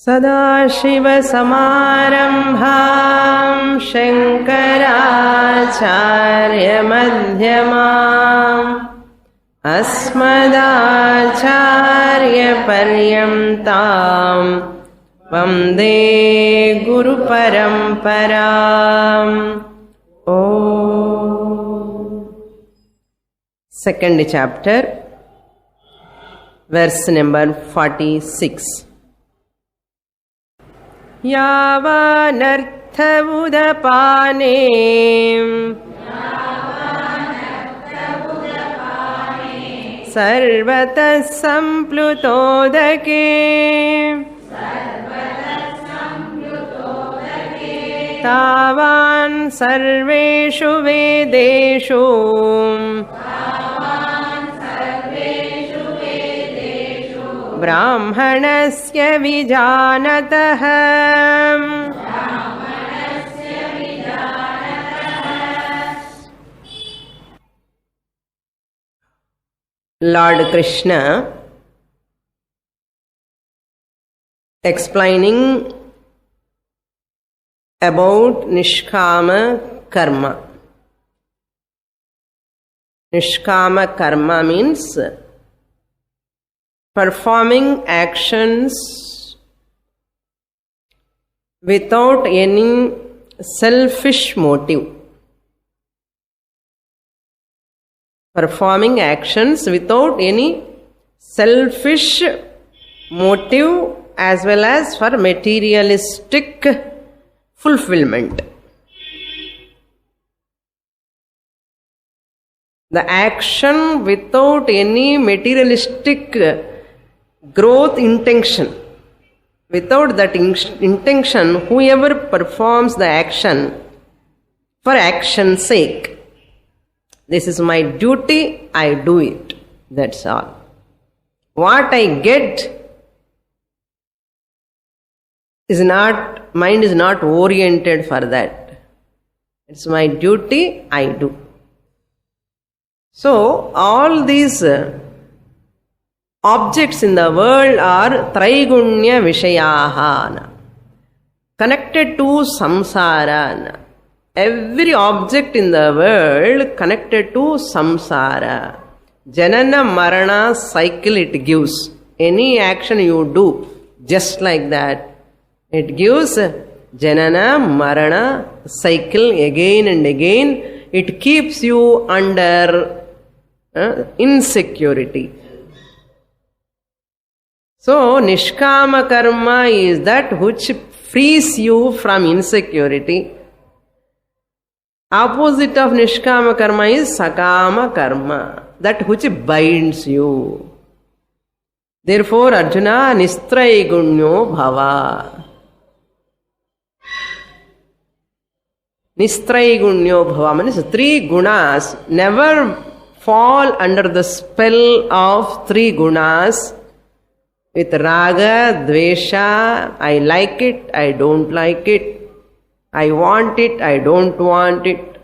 सदाशिवसमारम्भां शङ्कराचार्यमध्यमाम् अस्मदाचार्यपर्यन्तां वन्दे गुरुपरम्पराम्. ओ Second chapter, verse number 46. यावानर्थमुदपाने सर्वतः सम्प्लुतोदके तावान् सर्वेषु वेदेषु ब्राह्मणस्य विजानतः. Lord Krishna explaining about Nishkama Karma. Nishkama Karma means performing actions without any selfish motive. Performing actions without any selfish motive as well as for materialistic fulfillment. The action without any materialistic growth intention. Without that intention, whoever performs the action for action's sake, this is my duty, I do it. That's all. What I get is not, mind is not oriented for that. It's my duty, I do. So, all these objects in the world are Traigunya Vishayaha, connected to samsara. Every object in the world connected to samsara. Janana Marana cycle it gives. Any action you do, just like that, it gives Janana Marana cycle again and again. It keeps you under insecurity. So, Nishkama Karma is that which frees you from insecurity. Opposite of Nishkama Karma is Sakama Karma, that which binds you. Therefore, Arjuna, Nistrayigunyo Bhava. Nistrayigunyo Bhava means three gunas. Never fall under the spell of three gunas with raga, dvesha, I like it, I don't like it. I want it, I don't want it.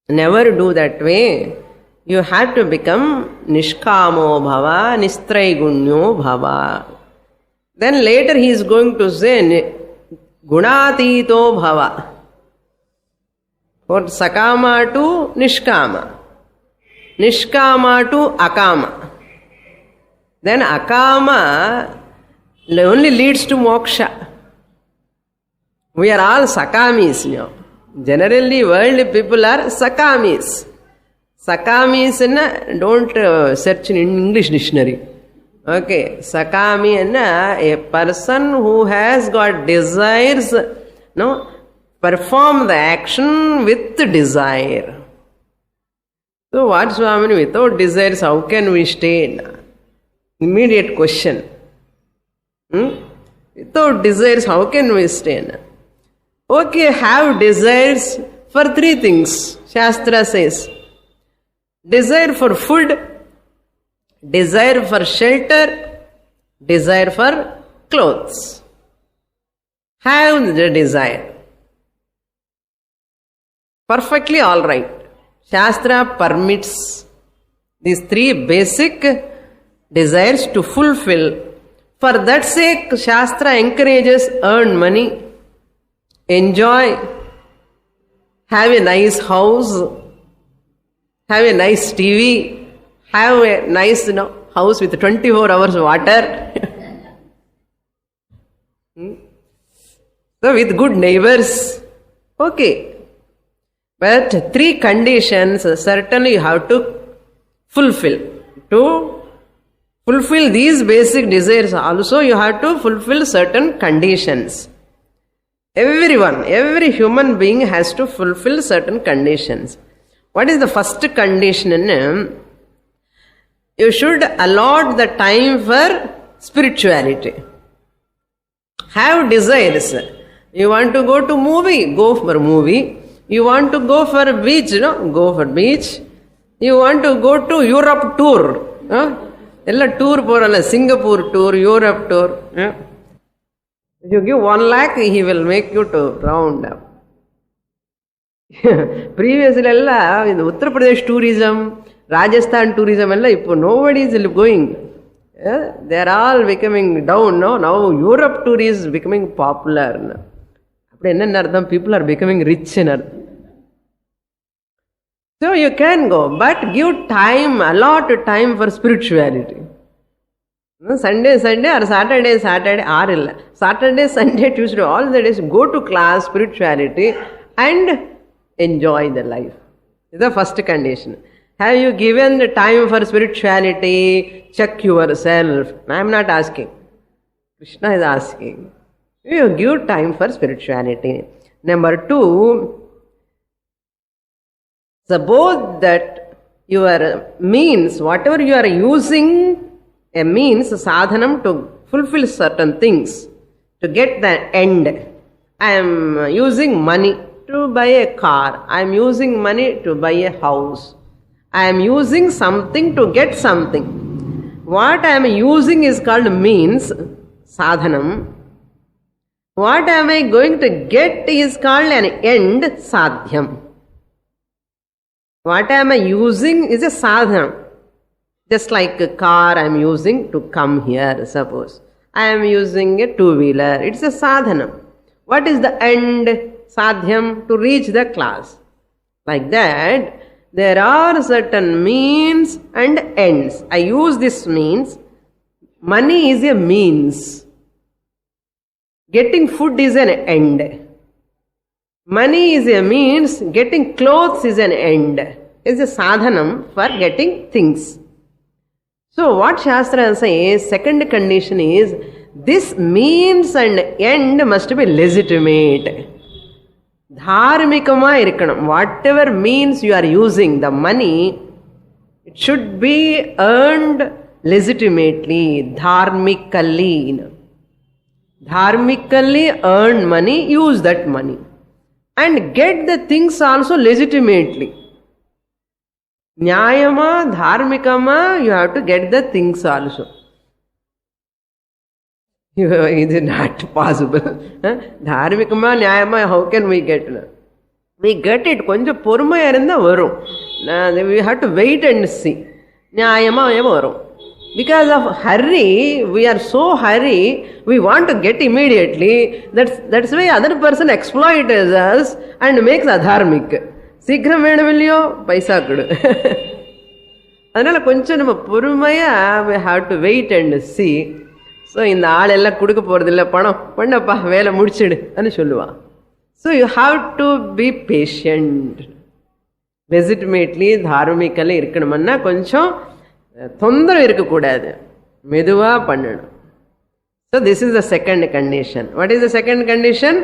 Never do that way. You have to become Nishkamo Bhava, Nistraigunyo Bhava. Then later he is going to say Gunatito Bhava. For Sakama to Nishkama. Nishkama to Akama. Then Akama only leads to moksha. We are all Sakamis now. Generally, worldly people are Sakamis. Sakamis, don't search in English dictionary. Okay, Sakami, a person who has got desires, perform the action with desire. So what, Swamini, without desires, how can we stay? Immediate question. Without desires, how can we stay? Okay, have desires for three things, Shastra says. Desire for food, desire for shelter, desire for clothes. Have the desire. Perfectly alright. Shastra permits these three basic desires to fulfill For that sake, Shastra encourages earn money, enjoy, have a nice house, have a nice TV, have a nice house with 24 hours water. So with good neighbors. Okay. But 3 conditions certainly you have to fulfill. To fulfill these basic desires also you have to fulfill certain conditions. Everyone, every human being has to fulfill certain conditions. What is the first condition? You should allot the time for spirituality. Have desires. You want to go to movie, go for movie. You want to go for beach, go for beach. You want to go to Europe tour. Ella tour porala, Singapore tour, Europe tour. If you give 1 lakh, he will make you to round up. Previously, in Uttar Pradesh tourism, Rajasthan tourism, nobody is going. They are all becoming down now. Now Europe tour is becoming popular. People are becoming rich. So you can go, but give time, allot time for spirituality. Sunday or Saturday, Saturday, Sunday, Tuesday, all the days go to class, spirituality and enjoy the life. This is the first condition. Have you given the time for spirituality? Check yourself. I am not asking. Krishna is asking. You give time for spirituality. Number 2, suppose that your means, whatever you are using, a means, sadhanam, to fulfill certain things, to get the end. I am using money to buy a car. I am using money to buy a house. I am using something to get something. What I am using is called means, sadhanam. What am I going to get is called an end, sadhyam. What am I using is a sadhanam. Just like a car I am using to come here, suppose. I am using a two-wheeler. It's a sadhanam. What is the end, sadhyam? To reach the class. Like that, there are certain means and ends. I use this means. Money is a means. Getting food is an end. Money is a means. Getting clothes is an end. It's a sadhanam for getting things. So what Shastra says, second condition is, this means and end must be legitimate. Dharmikama irkanam. Whatever means you are using, the money, it should be earned legitimately, dharmically. Dharmically earn money, use that money. And get the things also legitimately. Nyayama, dharmikama, you have to get the things also. It is not possible. Dharmikama, nyayama, how can we get? We get it. Konja porumaya irundha varum. We have to wait and see. Nyayama varum. Because of hurry, we are so hurry, we want to get immediately. That's why other person exploits us and makes adharmik. சீக்கிரம் வேணும் இல்லையோ பைசா கொடு. அதனால கொஞ்சம் நம்ம பொறுமையா we have to wait and see. So இந்த ஆள் எல்லாம் கொடுக்க போறது இல்லை, பணம் பண்ணப்பா வேலை முடிச்சிடு அப்படின்னு சொல்லுவான். So you have to be patient. Legitimately தார்மிக்கலி இருக்கணும்னா கொஞ்சம் தொந்தரவு இருக்கக்கூடாது, மெதுவாக பண்ணணும். So this is the second condition. What is the second condition?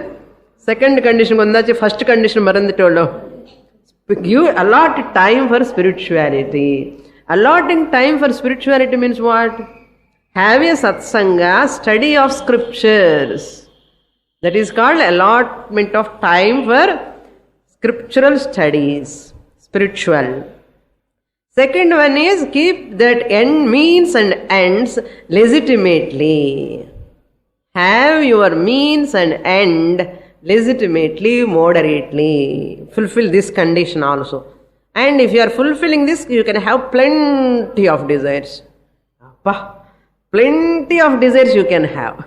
Second condition வந்தாச்சு. ஃபர்ஸ்ட் கண்டிஷன் மறந்துட்டோம். Give allot time for spirituality. Allotting time for spirituality means what? Have a satsanga, study of scriptures. That is called allotment of time for scriptural studies, spiritual. Second one is keep that end means and ends legitimately. Have your means and end legitimately, moderately. Fulfill this condition also. And if you are fulfilling this, you can have plenty of desires. Appa, plenty of desires you can have.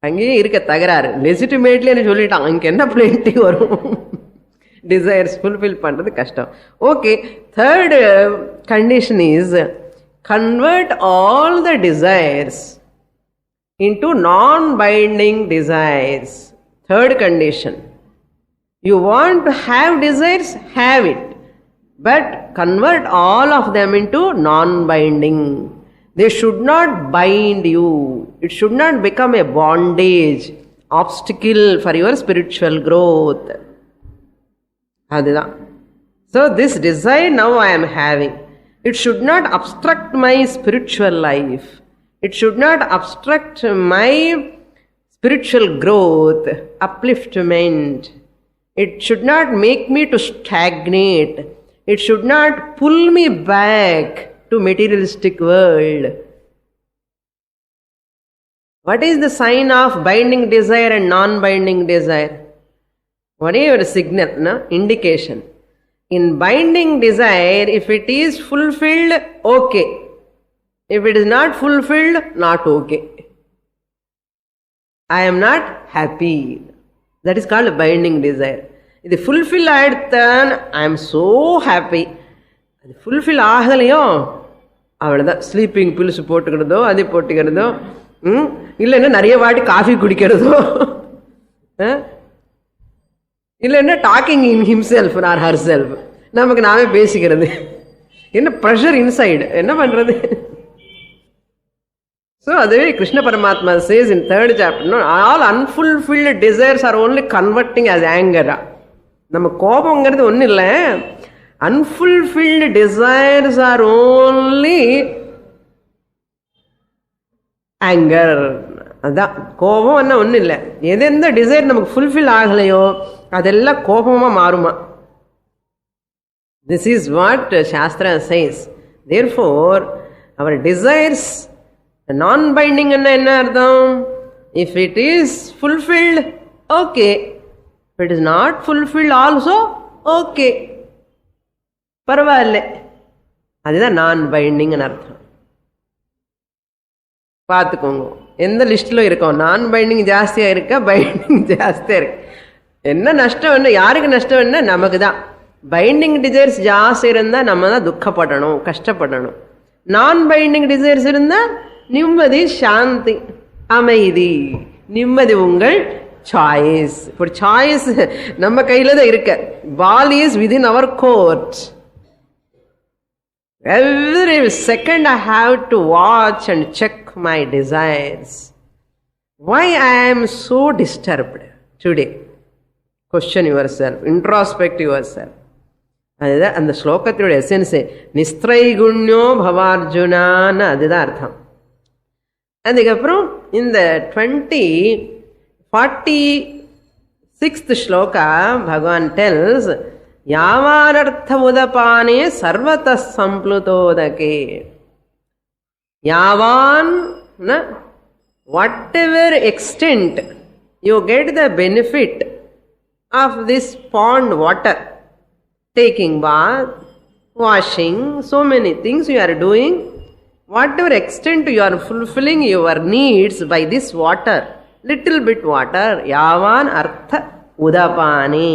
அங்கேயே இருக்க தகராறு. Legitimately சொல்லிட்டான், அங்கே என்ன plenty வரும், desires fulfil பண்ணுறது கஷ்டம். Okay, third condition is convert all the desires into non-binding desires. Third condition. You want to have desires, have it. But convert all of them into non-binding. They should not bind you. It should not become a bondage, obstacle for your spiritual growth. Adida. So this desire now I am having. It should not obstruct my spiritual life. It should not obstruct my spiritual growth, upliftment. It should not make me to stagnate. It should not pull me back to materialistic world. What is the sign of binding desire and non-binding desire? What is your signal, no? Indication. In binding desire, if it is fulfilled, okay. If it is not fulfilled, not okay. I am not happy. That is called binding desire. If fulfill ஆயிடுத்தான் I am so happy. அது fulfil ஆகலையோ அவ்வளோதான். Sleeping bills போட்டுக்கிறதோ, அது போட்டுக்கிறதோ, இல்லைன்னா நிறைய வாட்டி coffee குடிக்கிறதோ, இல்லைன்னா docking இன் himself R her self, நமக்கு நாமே பேசிக்கிறது. என்ன ப்ரெஷர் இன்சைடு, என்ன பண்ணுறது? So, அதுவே கிருஷ்ண பரமாத்மா says in third chapter, no, all unfulfilled desires are only converting as anger. நம்ம கோபங்கிறது ஒன்றும் இல்லை, unfulfilled desires are only anger. அதான் கோபம் என்ன ஒன்றும் இல்லை. எந்த டிசைர் நமக்கு ஃபுல்ஃபில் ஆகலையோ அதெல்லாம் கோபமாக மாறுமா. This is what Shastra says. Therefore, our desires, non-binding என்ன அர்த்தம்? If it is fulfilled, okay. If it is not fulfilled also, okay. பரவாயில்ல. அதுதான் non-binding அர்த்தம். பார்த்துக்கோங்க, எந்த லிஸ்டில் இருக்கோம், non-binding ஜாஸ்தியாக இருக்கா, பைண்டிங் ஜாஸ்தியாக இருக்கு. என்ன நஷ்டம், என்ன யாருக்கு நஷ்டம், என்ன நமக்கு தான். பைண்டிங் டிசைர்ஸ் ஜாஸ்தி இருந்தால் நம்ம தான் துக்கப்படணும், கஷ்டப்படணும். நான்-பைண்டிங் டிசைர்ஸ் இருந்தால் நிம்மதி, சாந்தி, அமைதி, நிம்மதி உங்கள் சாய்ஸ். இப்போ சாய்ஸ் நம்ம கையில் தான் இருக்க. Ball is within our court. Every second I have to watch and check my desires. Why I am so disturbed today? Question yourself, introspect yourself. அதுதான் அந்த ஸ்லோகத்தினுடைய எசன்ஸே. நிஸ்திரைகுண்யோ பவார்ஜுனான்னு அதுதான் அர்த்தம். அதுக்கப்புறம் இந்த 46th ஸ்லோகா பகவான் டெல்ஸ், யாவானர்த்த உதபானே சர்வத சம்ப்ளுதோதகே. யாவான், whatever extent you get the benefit of this pond water, taking bath, washing, so many things you are doing, whatever extent you are fulfilling your needs by this water, little bit water, yavan artha udapani.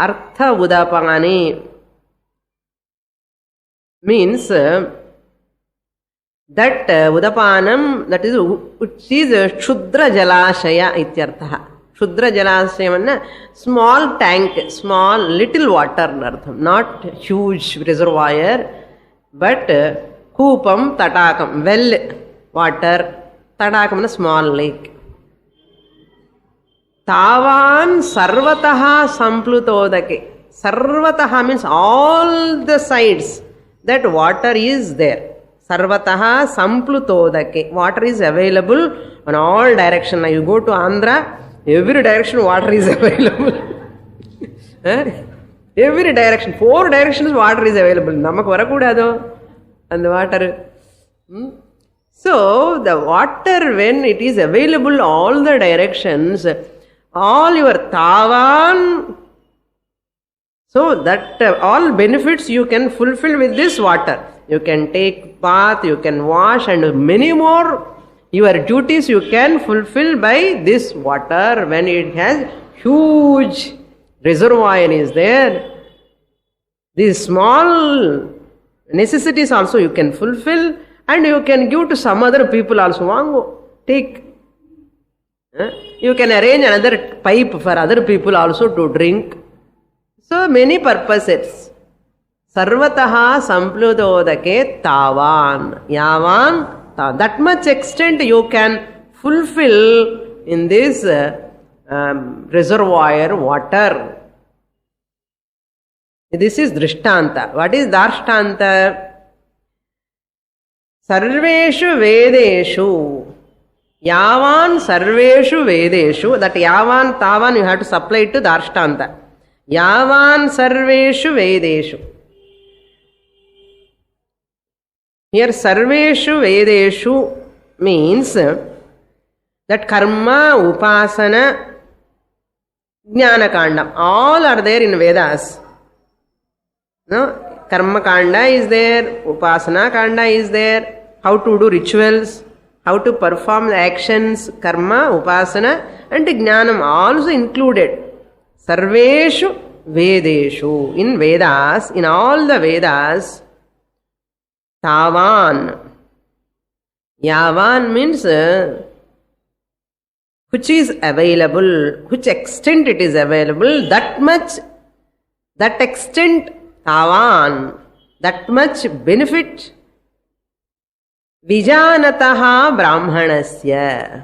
Artha udapani means that udapanam, that is which is shudra jalashaya ityartha. Shudra jalashayam anna small tank, small little water artham, not huge reservoir, but Koopam, Tatakam, well water, Tatakam is a small lake. Tavan Sarvataha Samplutodake. Sarvataha means all the sides that water is there. Sarvataha Samplutodake. Water is available on all directions. Now you go to Andhra, every direction water is available. Every direction, 4 directions water is available. Namak varakudado. And the water. So, the water, when it is available all the directions, all your tavan, so that all benefits you can fulfill with this water. you can take bath, you can wash, and many more your duties you can fulfill by this water when it has huge reservoir is there. These small necessities also you can fulfill, and you can give to some other people also. Vango, take. You can arrange another pipe for other people also to drink. So many purposes. Sarvataha sampludodake tavan. Yavan. That much extent you can fulfill in this reservoir water. This is Drishtanta. What is Darshtanta? Sarveshu Vedeshu. Yavan Sarveshu Vedeshu. That Yavan, Tavan you have to supply it to Darshtanta. Yavan Sarveshu Vedeshu. Here Sarveshu Vedeshu means that karma, upasana, jnana kanda, all are there in Vedas. No? Karma kanda is there, upasana kanda is there, how to do rituals, how to perform the actions, karma, upasana, and jnanam also included. Sarveshu Vedeshu. In Vedas, in all the Vedas, Tavan. Yavan means which is available, which extent it is available, that much, that extent, Tavan, that much benefit. Vijanataha Brahmanasya.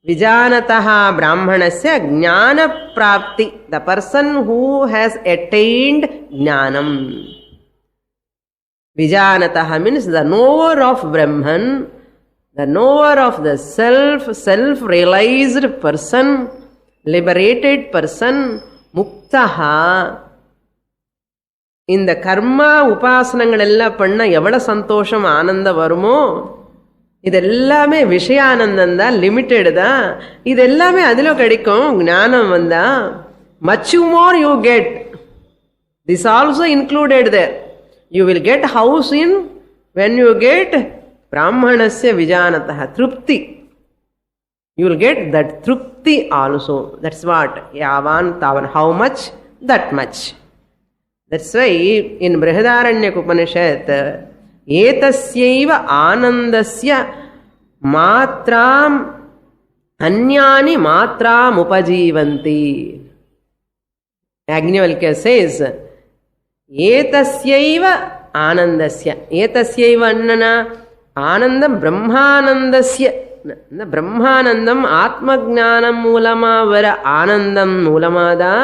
Vijanataha Brahmanasya Jnana Prapti. The person who has attained Jnanam. Vijanataha means the knower of Brahman, the knower of the self-realized person, liberated person, Muktaha. In the karma, upasanangalella panna evada santosham ananda varumo, idellame vishayanandanda, limited da, idellame adilo kadikum, jnanam vanda, much more you get. This also included there. You will get house in when you get Brahmanasya Vijanataha, Trupti. You will get that Trupti also. That's what? Yavan, Tavan. How much? That much. That's why in Brihadaranya Upanishad, Etasyaiva Anandasya Matram Anyani Matram Upajivanti. Yajnavalkya says, Etasyaiva Anandasya. Etasyaiva Annana Anandam Brahmanandasya. Brahmanandam Atmagnanam Mulama Vara Anandam Mulamada.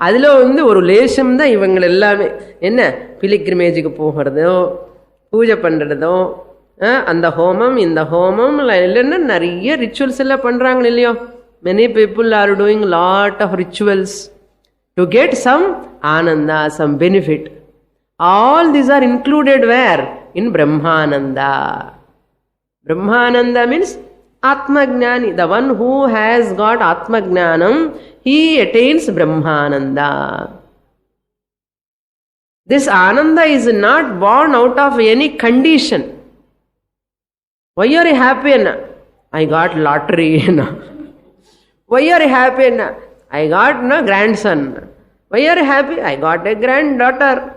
Adilo ஒரு லேசம் தான் இவங்க எல்லாமே. என்ன பிலிக்ரிமேஜுக்கு போகிறதோ, பூஜை பண்ணுறதோ, அந்த ஹோமம் இந்த ஹோமம் இல்லைன்னா நிறைய ரிச்சுவல்ஸ் எல்லாம் பண்ணுறாங்க இல்லையோ. Many people are doing lot of rituals to get some ananda, some benefit. All these are included where? In Brahmananda. Brahmananda means Atmagnani. The one who has got Atmagnanam, he attains Brahmananda. This Ananda is not born out of any condition. Why are you happy? I got lottery. Why are you happy? I got no grandson. Why are you happy? I got a granddaughter.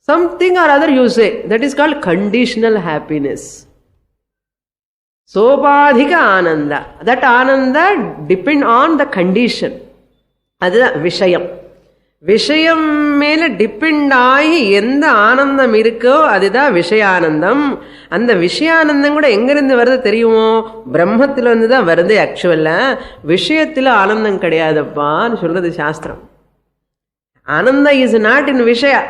Something or other you say. That is called conditional happiness. Sopadhika Ananda. That Ananda depend on the condition. That's Vishayam. விஷயம் மேல depend ஆகி எந்த ஆனந்தம் இருக்கோ அதுதான் விஷயானந்தம். அந்த விஷயானந்தம் கூட எங்கிருந்து வருது தெரியுமோ? பிரம்மத்துல இருந்து தான் வருது. ஆக்சுவலா விஷயத்துல ஆனந்தம் கிடையாதப்பான்னு சொல்றது சாஸ்திரம். ஆனந்த இஸ் நாட் இன் விஷயா.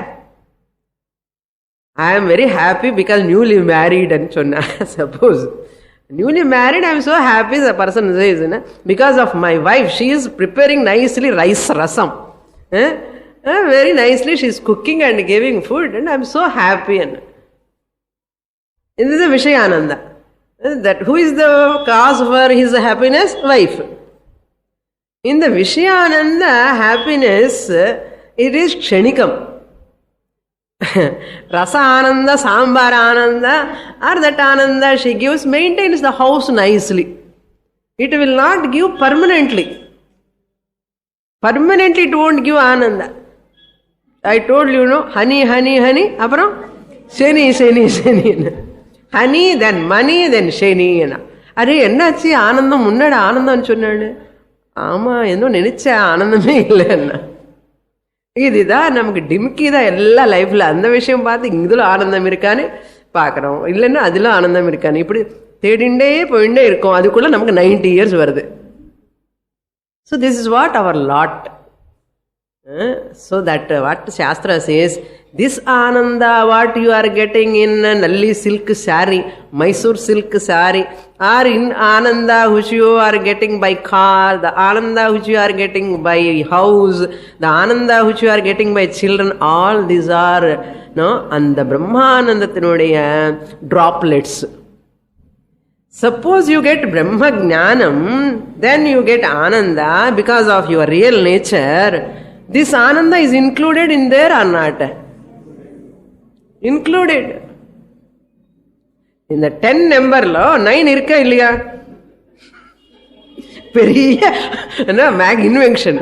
I am very happy because newly married ன்னு சொன்னா, suppose newly married, I am so happy, the person says, because of my wife, she is preparing nicely rice rasam. Very nicely she is cooking and giving food, and I am so happy. And this is a Vishayananda. That who is the cause for his happiness? Wife. In the Vishayananda happiness, it is kshanikam. Rasa Ananda, Sambar Ananda, or that Ananda she gives, maintains the house nicely. It will not give permanently. Permanently it won't give Ananda. I told you, no, honey, honey, honey, apram, sheni, sheni, sheni. Honey, then money, then sheni. Array என்னாச்சு ஆனந்தம் முன்னாடி ஆனந்தம்னு சொன்னாடு. ஆமா ஏதோ நினைச்ச ஆனந்தமே இல்லைன்னா. இதுதான் நமக்கு டிம்கி தான் எல்லா லைஃப்ல. அந்த விஷயம் பார்த்து இதுல ஆனந்தம் இருக்கான்னு பார்க்குறோம், இல்லைன்னா அதுல ஆனந்தம் இருக்கான்னு இப்படி தேடிண்டே போயிட்டே இருக்கும். அதுக்குள்ள நமக்கு 90 years வருது. So this is what our lot. So that what Shastra says, this Ananda what you are getting in Nalli silk saree, Mysore silk saree, or in Ananda which you are getting by car, the Ananda which you are getting by house, the Ananda which you are getting by children, all these are no, and the Brahmanandathinuடைய droplets. Suppose you get Brahma Jnanam, then you get Ananda because of your real nature. This Ananda is included in there or not? Included. In the 10 number lo 9 irka illaya? Periya na mag invention.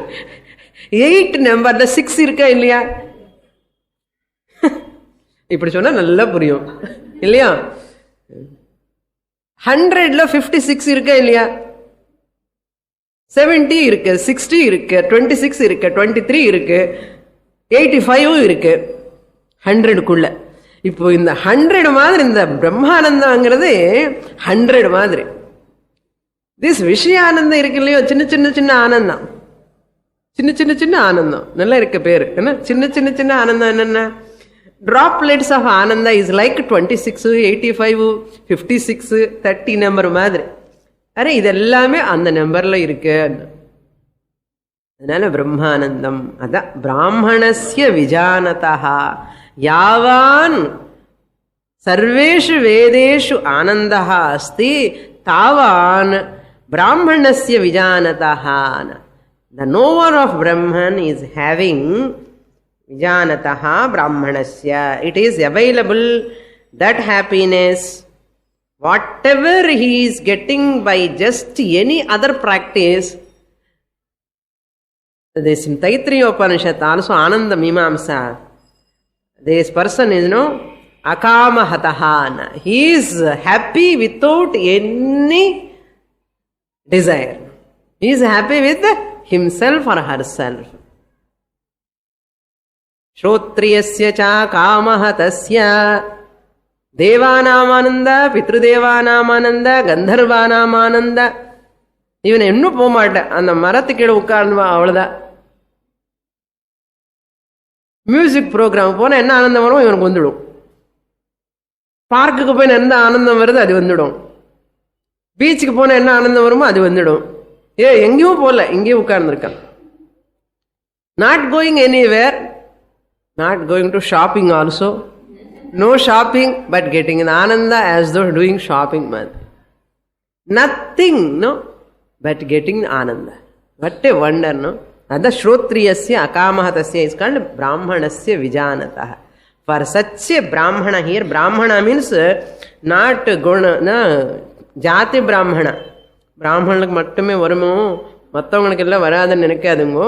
8 number the 6 irka illaya? இப்படி சொன்னா நல்லா புரியும் இல்லையா? 100 ல 56 இருக்கா இல்லையா? 70 இருக்கு, 60 இருக்கு, 26 இருக்கு, 23 இருக்கு, 85 இருக்கு 100க்குள்ள. இப்போ இந்த 100 மாதிரி இந்த பிரம்மானந்தம்ங்கிறது 100 மாதிரி. திஸ் விஷயானந்தம் இருக்கு இல்லையோ, சின்ன சின்ன சின்ன ஆனந்தம், சின்ன சின்ன சின்ன ஆனந்தம், நல்லா இருக்க பேரு என்ன, சின்ன சின்ன சின்ன ஆனந்தம் என்னென்ன, droplets of Ananda is like 26, 85, 56, 30 number மாதிரி. அரே இதெல்லாமே அந்த நம்பர்ல இருக்கு. அதனால பிரம்மானந்தம் அதான் பிராமணஸ்ய விஜானதா யாவான் சர்வேஷு வேதேஷு ஆனந்தः அஸ்தி தாவான் பிராமணஸ்ய விஜானதா. The knower of Brahman is having vijanatah brahmanasya. It is available, that happiness, whatever he is getting by just any other practice. This in Taittiriya Upanishad also Ananda Mimamsa. This person is akamahatah. He is happy without any desire. He is happy with himself or herself. Shrotriyasya cha kamahatasya தேவானாமானந்தா, பித்ருதேவானாமானந்தா, கந்தர்வானாமானந்தா. இவன் இன்னும் போக மாட்டேன், அந்த மரத்துக்கீழே உட்கார்ந்துவான், அவ்வளவுதான். Music program போனா என்ன ஆனந்தம் வரும் இவனுக்கு வந்துடும். பார்க்குக்கு போய் எந்த ஆனந்தம் வருது அது வந்துடும். பீச்சுக்கு போனா என்ன ஆனந்தம் வருமோ அது வந்துடும். எங்கேயும் போல, இங்கேயும் உட்கார்ந்துருக்கான். Not going anywhere, not going to shopping also. No shopping, but getting an ananda as though doing shopping. Nothing, no, but getting ananda. What a wonder, no? That Shrotriyasya akamahatasya is called Brahmanasya vijanatah. For such a Brahmana here, Brahmana means not guna, no, jati Brahmana. Brahmanalukku mattume varumo, mathavangalukku ella varadanu nenikadungo.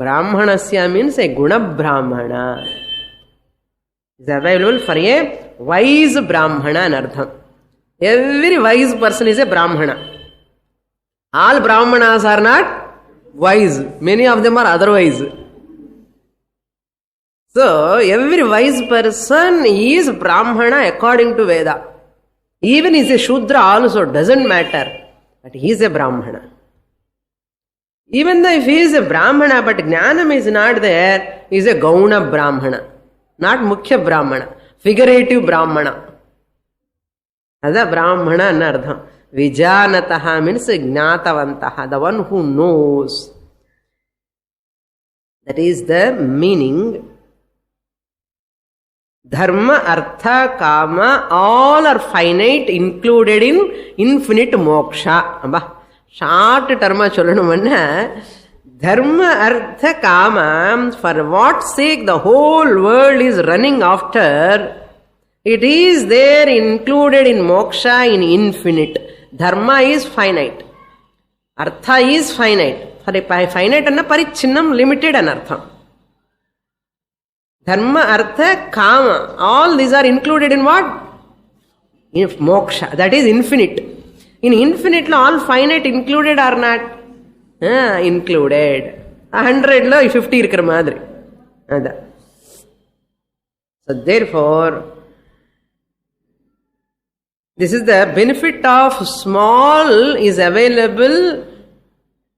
Brahmanasya means a guna Brahmana. Is available for a wise Brahmana in Artham. Every wise person is a Brahmana. All Brahmanas are not wise. Many of them are otherwise. So, every wise person is Brahmana according to Veda. Even is a Shudra also, doesn't matter. But he is a Brahmana. Even though if he is a Brahmana, but Jnanam is not there, he is a Gauna Brahmana. Not Mukhya Brahmana, figurative Brahmana. That's Brahmana in Ardham. Vijanataha means Gnatavantaha, the one who knows. That is the meaning. Dharma, Artha, Kama, all are finite, included in infinite moksha. Short term சொல்லணும்னா Dharma, artha, kama, for what sake the whole world is running after, it is there included in moksha in infinite. Dharma is finite. Artha is finite. For finite anna parichinnam, limited anartham. Dharma, artha, kama, all these are included in what? In moksha, that is infinite. In infinite all finite included or not? Included. 100 lo 50 irukra madri. So therefore, this is the benefit of small is available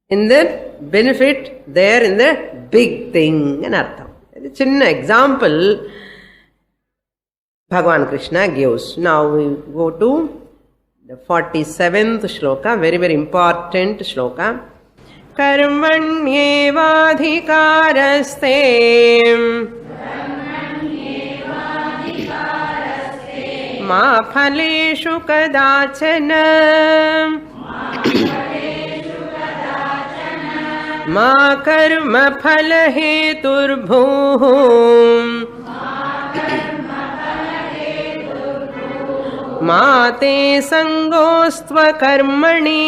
in the benefit there in the big thing and artham. Chinna example Bhagavan Krishna gives. Now we go to the 47th shloka, very very important shloka. Karmanyevadhikaraste ma phaleshu kadachana ma karma phala heturbhuh ma te sangostva karmani.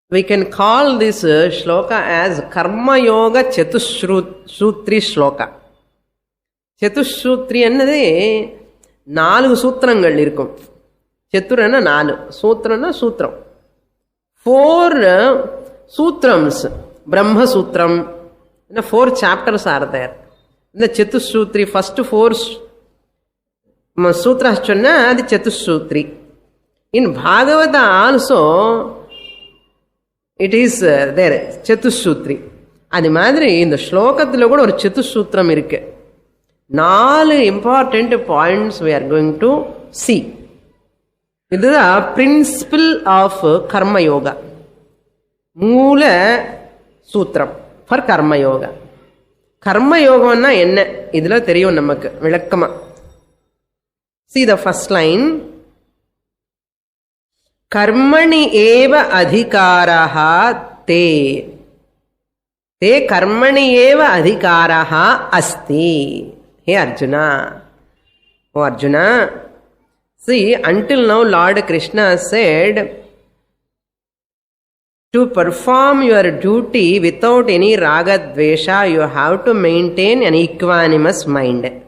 We can call this shloka as Karma Yoga Chatushrutri shloka. Chatushrutri annade 4 சூத்திரங்கள் இருக்கும். சத்துரன்னா 4, சூத்திரன்னா சூத்திரம். 4 sutrams, Brahma Sutram, 4 chapters are there. The Chatushrutri, first 4 sutras chonna, the Chatushrutri. In Bhagavata also, it is there, Chatushrutri. Adi madri, in the shlokathila kuda oru Chatushutram irukku. 4 important points we are going to see. This is the principle of Karma Yoga. Moola Sutram for Karma Yoga. Karma Yoga na enna? Idhula theriyum namakku vilakkama. See the first line. Karmani eva adhikaraha te. Te karmani eva adhikaraha asti. Hey Arjuna. Oh Arjuna. See, until now Lord Krishna said, to perform your duty without any raga dvesha, you have to maintain an equanimous mind.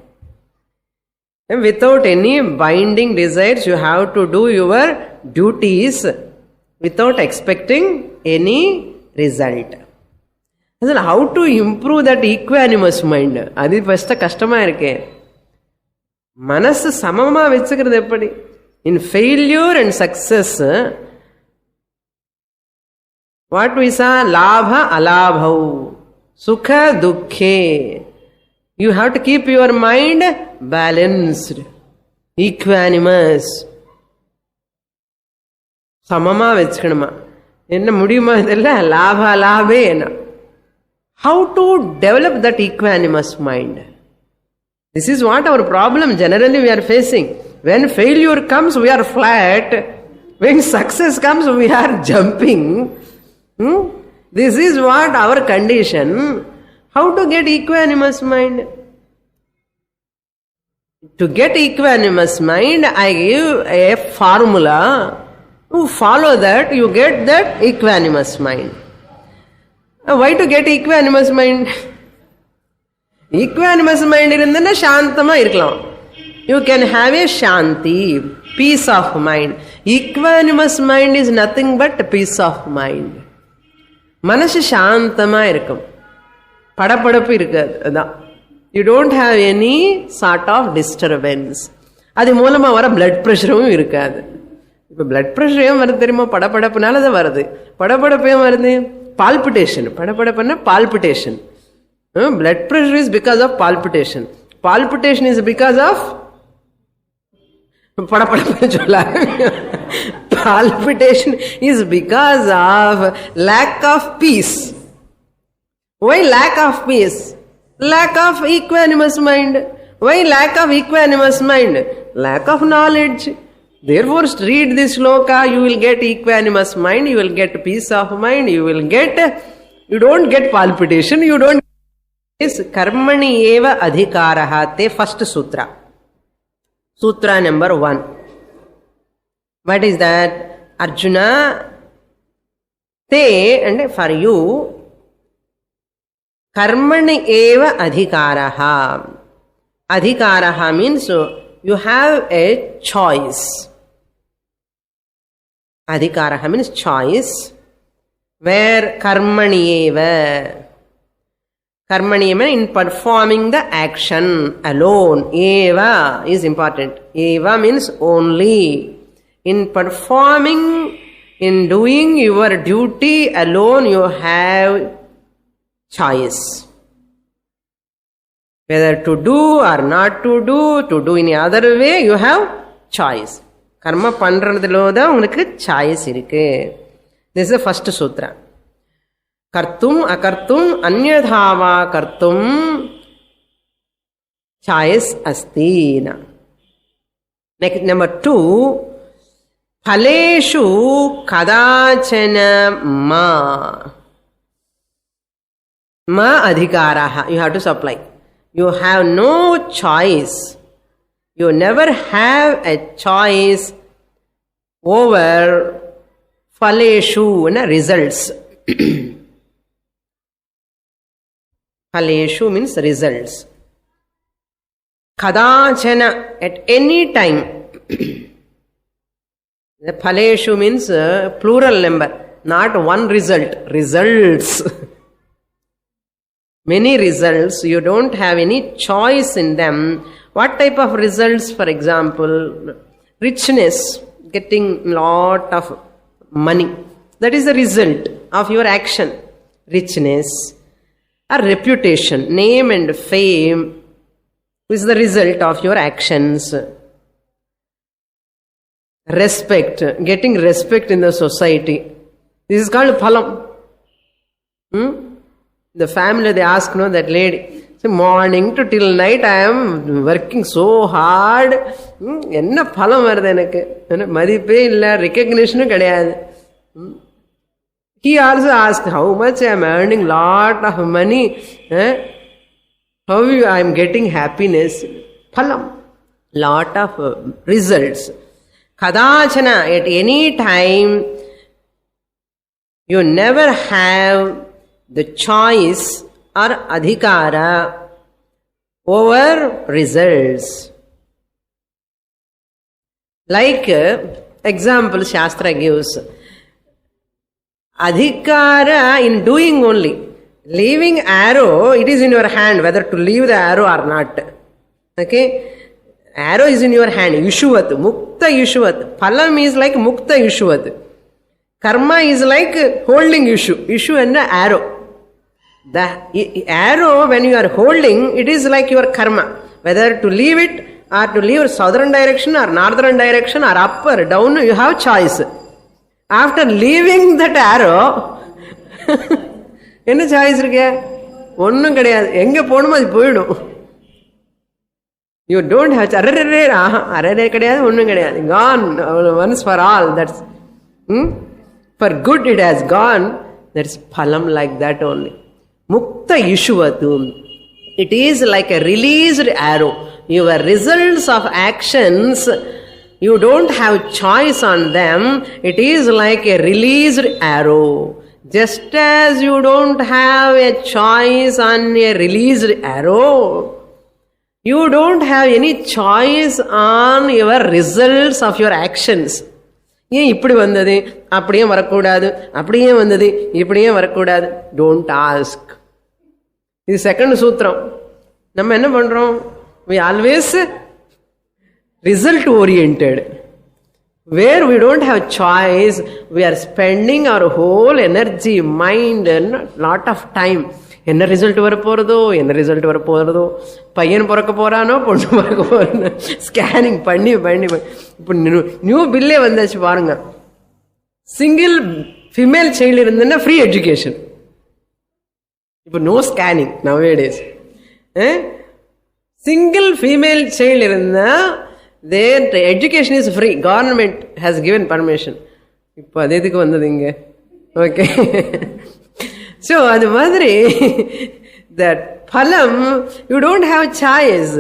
And without any binding desires, you have to do your duties without expecting any result. How to improve that equanimous mind? Adi first kastama irukke. Manasu samama vechukkiradhu eppadi? In failure and success, what we saw? Labha alabhau, sukha dukkhe. You have to keep your mind balanced, equanimous. Samama vechukkanuma. Enna mudiyuma idella labha labena. How to develop that equanimous mind? This is what our problem generally we are facing. When failure comes, we are flat. When success comes, we are jumping. This is what our condition. How to get equanimous mind? To get equanimous mind, I give a formula. You follow that, you get that equanimous mind. Why to get equanimous mind? Equanimous mind irundana shantama irkalam. You can have a shanti, peace of mind. Equanimous mind is nothing but peace of mind. Manasu shantama irukum. Padapadapu irukadu. You don't have any sort of disturbance. Adi moolama vara blood pressure irukadu. Ipo blood pressure em varudhu theriyuma padapadapunala da varudhu. Padapadapu em varudhu? Palpitation. Padapadapanna palpitation. Blood pressure is because of palpitation. Palpitation is because of palpitation is because of lack of peace. Why lack of peace? Lack of equanimous mind. Why lack of equanimous mind? Lack of knowledge. Therefore, read this shloka, you will get equanimous mind, you will get peace of mind, you don't get palpitation, you don't. Is karmani eva adhikaraha, te first sutra. Sutra number 1. What is that? Arjuna, te, and for you, karmani eva adhikaraha. Adhikaraha means you have a choice. Adhikaraha means choice. Where karmani eva. Karmani eva in performing the action alone. Eva is important. Eva means only. In performing, in doing your duty alone, you have choice. Whether to do or not to do in other way, you have choice. Karma பண்றதுல தான் உங்களுக்கு choice இருக்கு. This is the first sutra. Kartum akartum anyadhava kartum choice asti. Next, number 2, phaleshu kadachana ma adhikaraha. You have to supply. You have no choice. You never have a choice over phaleshu, results. Phaleshu means results. Kadachana, at any time. The phaleshu means plural number, not one result. Results. Many results, you don't have any choice in them. What type of results? For example, richness, getting lot of money. That is the result of your action. Richness. Or reputation, name and fame is the result of your actions. Respect, getting respect in the society. This is called phalam. The family, they ask, that lady, so morning to till night I am working so hard. Enna phalam varudhu enakku. Madippe illa, recognition kadiyadu. He also asked, how much I am earning lot of money. How I am getting happiness. Phalam. Lot of results. Kadachana, at any time, you never have the choice or adhikara over results. Like example Shastra gives. Adhikara in doing only. Leaving arrow, it is in your hand whether to leave the arrow or not. Okay? Arrow is in your hand. Yushuvat. Mukta Yushuvat. Phalam is like Mukta Yushuvat. Karma is like holding Yushu and the arrow. The arrow, when you are holding, it is like your karma. Whether to leave it or to leave southern direction or northern direction or up or down, you have choice. After leaving that arrow, என்ன choice இருக்க? ஒன்றும் கிடையாது. எங்கே போகணுமோ அது போயிடும். You don't have array கிடையாது, ஒன்றும் கிடையாது. Gone once for all. That's for good it has gone. That's பலம் லைக் தட் ஓன்லி. முக்த இஷுவத்து. It is like a released arrow. Your results of actions, you don't have choice on them. It is like a released arrow. Just as you don't have a choice on a released arrow, you don't have any choice on your results of your actions. ஏன் இப்படி வந்தது, அப்படியே வரக்கூடாது, அப்படியே வந்தது, இப்படியே வரக்கூடாது. Don't ask. இது செகண்ட் சூத்திரம். நம்ம என்ன பண்றோம்? We always result oriented. Where we don't have choice, we are spending our whole energy, mind and lot of time. என்ன ரிசல்ட் வர போறதோ, பையன் பிறக்க போறானோ பொண்ணு பிறக்க போறானோ, ஸ்கேனிங் பண்ணி இப்போ நியூ பில்லே வந்தாச்சு பாருங்க. சிங்கிள் ஃபீமேல் சைல்டு இருந்ததுன்னா ஃப்ரீ எஜுகேஷன். இப்போ no scanning nowadays. Single female child இருந்தா Their education is free. Government has given permission. இப்போ அது எதுக்கு வந்தது இங்க? ஓகே. ஸோ அது மாதிரி that phalam, you don't have choice.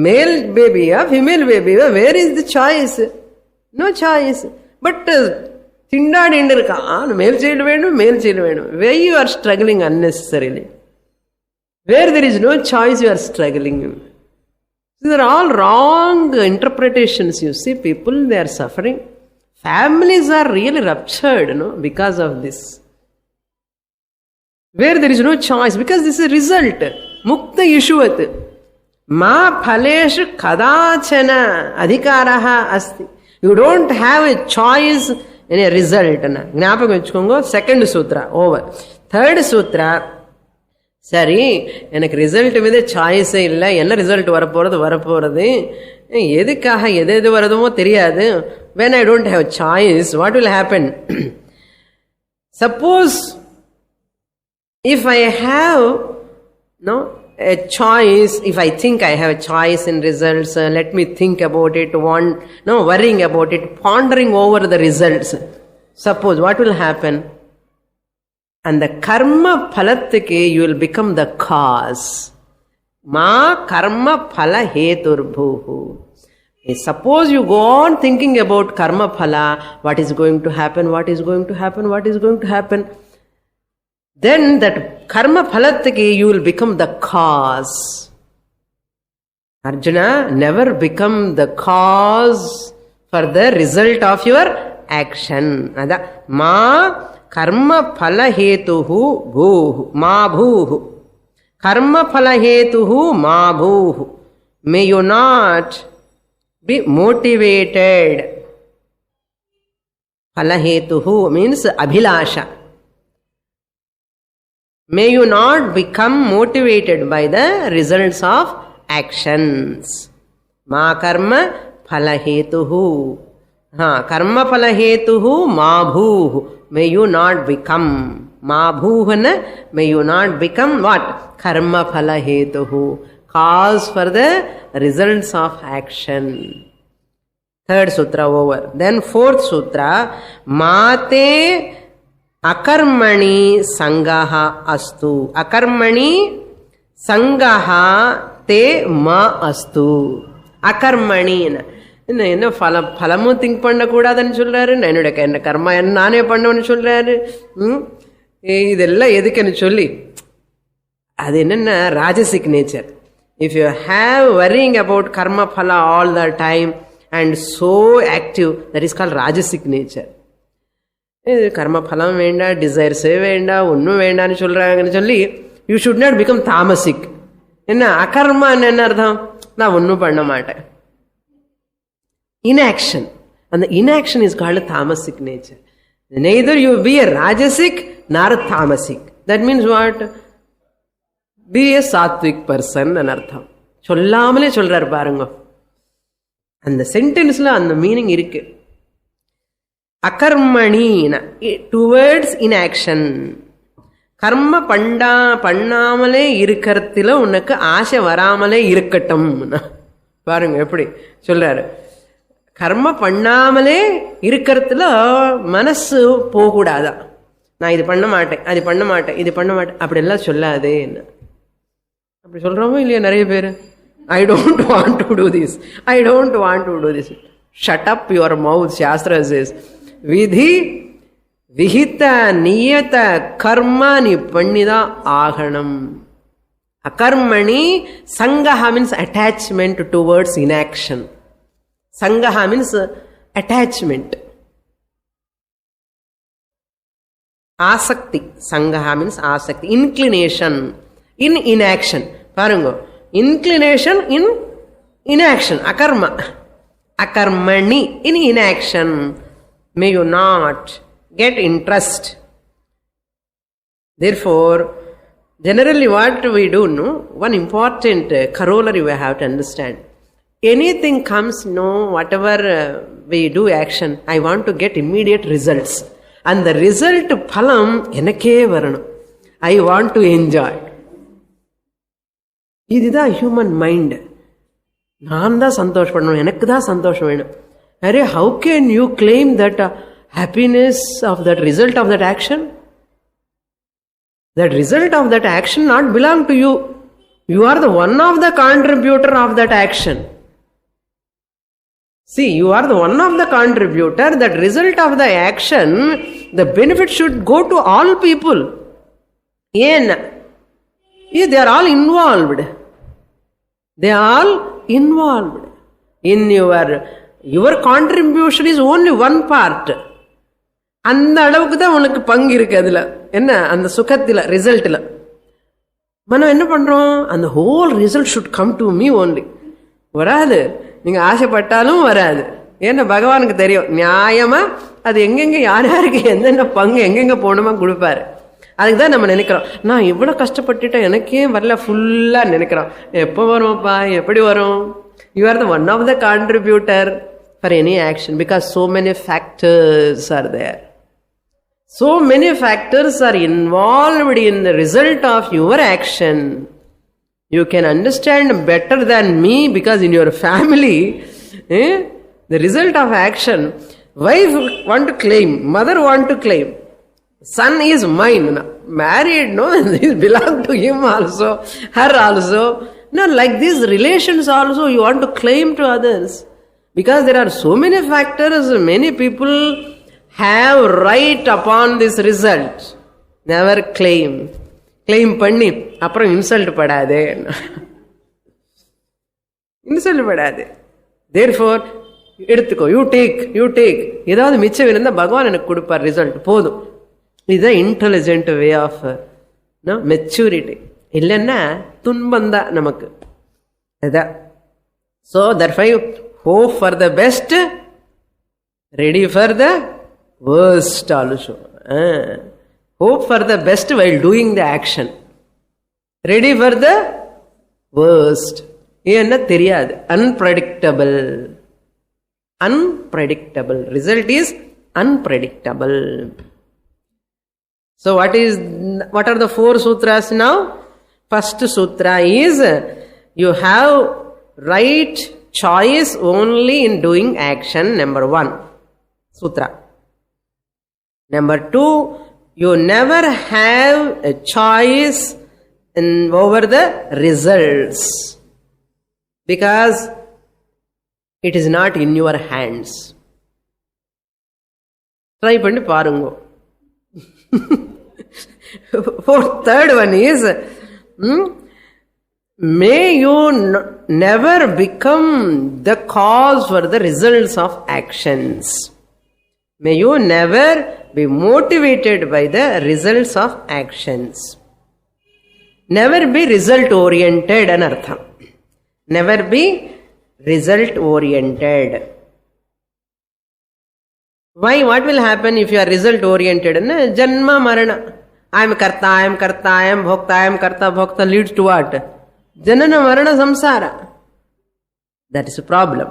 Male baby or female baby, where is the choice? No choice. But திண்டாடிண்டு இருக்கான், மேல் சைல்டு வேணும், மேல் சைல்டு வேணும். Where you are struggling unnecessarily. Where there is no choice, you are struggling. These are all wrong interpretations. You see, people, they are suffering. Families are really ruptured, because of this. Where there is no choice, because this is a result. Mukta Yishuvat. Ma phaleshu kadachana adhikaraha asti. You don't have a choice in a result. ஞாபகம் வச்சுக்கோங்க. Second sutra over. Third sutra, சரி எனக்கு result மீது சாய்ஸே இல்லை, என்ன result வரப்போறது, எதுக்காக எது வருதுமோ தெரியாது. when I don't have choice, what will happen? Suppose if I have a choice, if I think I have a choice in results, let me think about it, worrying about it, pondering over the results. Suppose what will happen? And the karma phalathike you will become the cause. Ma karma phala heturbhuhu. Suppose you go on thinking about karma phala, what is going to happen, what is going to happen, what is going to happen. Then that karma phalathike you will become the cause. Arjuna, never become the cause for the result of your action. Ada ma karma phala hetuhu bhuhu ma bhuhu. Karma phala hetuhu ma bhuhu. May you not be motivated. Phala hetuhu means abhilasha. May you not become motivated by the results of actions. Ma karma phala hetuhu. Karma phala hetuhu ma bhuhu. May you not become. Ma bhuhana, may you not become what? Karma phala hetuhu. Cause for the results of action. Third sutra over. Then fourth sutra. Mate akarmani sangaha astu. Akarmani sangaha te ma astu. Akarmani. என்ன பலமும் think பண்ணக்கூடாதுன்னு சொல்றாரு, என்னுடைய என்ன கர்மா என்ன நானே பண்ணுவேன்னு சொல்றாரு. இதெல்லாம் எதுக்குன்னு சொல்லி, அது என்னென்ன rajasic nature. If you have worrying about karma phala all the time and so active, that is called rajasic nature. இது கர்ம பலம் வேண்டாம், டிசைர்ஸே வேண்டாம், ஒன்றும் வேண்டாம்னு சொல்றாங்கன்னு சொல்லி யூ ஷுட் நாட் பிகம் தாமசிக். என்ன அகர்மான்னு என்ன அர்த்தம்? நான் ஒன்றும் பண்ண மாட்டேன். Inaction. And the inaction is called a tamasic nature. Neither you be a rajasic nor a tamasic. That means what? Be a sattvic person and artham. சொல்லாமலே சொல்றாரு பாருங்க. அந்த சென்டென்ஸ்ல அந்த மீனிங் இருக்கு. அகர்மணி, டுவர்ட்ஸ் இன்ஆக்ஷன். கர்ம பண்ணாமலே இருக்கிறதுல உனக்கு ஆசை வராமலே இருக்கட்டும். பாருங்க எப்படி சொல்றாரு. கர்ம பண்ணாமலே இருக்கிறதுல மனசு போகக்கூடாதான். நான் இது பண்ண மாட்டேன், அது பண்ண மாட்டேன், இது பண்ண மாட்டேன், அப்படி எல்லாம் சொல்லாதே. என்ன அப்படி சொல்றோமோ இல்லையா நிறைய பேர்? I don't want to do this, I don't want to do this. Shut up your mouth. Shastra says விதி விஹித நியத கர்மா நீ பண்ணிதான் ஆகணும். அகர்மணி சங்கஹ means attachment towards inaction. Sangaha means attachment. Asakti. Sangaha means asakti. Inclination in inaction. Parungo. Inclination in inaction. Akarma. Akarmani in inaction. May you not get interest. Therefore, generally what we do, one important corollary we have to understand. Anything comes, whatever we do action, I want to get immediate results. And the result, phalam, enake varanum. I want to enjoy. This is the human mind. நான் தான் சந்தோஷப்படணும், எனக்கு தான் சந்தோஷம் வேணும். Array, how can you claim that happiness of that result of that action? That result of that action not belong to you. You are the one of the contributor of that action. See, you are the one of the contributor. That result of the action, the benefit should go to all people. They are all involved. They are all involved. In your contribution is only one part. அந்த அளவுக்கு தான் உனக்கு பங்கு இருக்கு. அதுல என்ன, அந்த சுகத்துல, ரிசல்ட்ல. మనం என்ன பண்றோம், அந்த whole result should come to me only. வராது, நீங்க ஆசைப்பட்டாலும் வராது. ஏன்னா பகவானுக்கு தெரியும் நியாயமா அது எங்கெங்க யார் யாருக்கு எந்தெந்த பங்கு எங்கெங்க போகணுமா கொடுப்பாரு. அதுக்கு தான் நம்ம நினைக்கிறோம், நான் இவ்வளவு கஷ்டப்பட்டுட்டேன் எனக்கே வரல ஃபுல்லா நினைக்கிறோம். எப்போ வரும்ப்பா, எப்படி வரும்? You are the one of the contributor for any action, because so many factors are there. So many factors are involved in the result of your action. You can understand better than me, because in your family, the result of action, wife want to claim, mother want to claim, son is mine, married, no, this belong to him also, her also. No, like these relations also you want to claim to others. Because there are so many factors, many people have right upon this result. Never claim. Claim பண்ணி அப்புறம் insult படாதே, insult படாதே. Therefore எடுத்துக்கோ, you take. ஏதாவது மிச்சம் இருந்தா பகவான் எனக்கு கொடுப்பார், result போதும். இதுதான் இன்டெலிஜென்ட் வே ஆஃப் மெச்சூரிட்டி. இல்லைன்னா துன்பந்தான் நமக்கு. அதுதான். So therefore hope for the best, ready for the worst also. Hope for the best while doing the action, ready for the worst. ஏன்னா தெரியாது, unpredictable. Result is unpredictable. So what are the 4 sutras now? First sutra is you have right choice only in doing action, number 1 sutra. Number 2, you never have a choice over the results, because it is not in your hands. Try பண்ணி பாருங்க. Third one is, may you never become the cause for the results of actions. May you never be motivated by the results of actions. Never be result oriented an artham. Never be result oriented. Why? What will happen if you are result oriented? Janma marana. I am karta, I am bhokta, I am karta, bhokta leads to what? Janana marana samsara. That is a problem.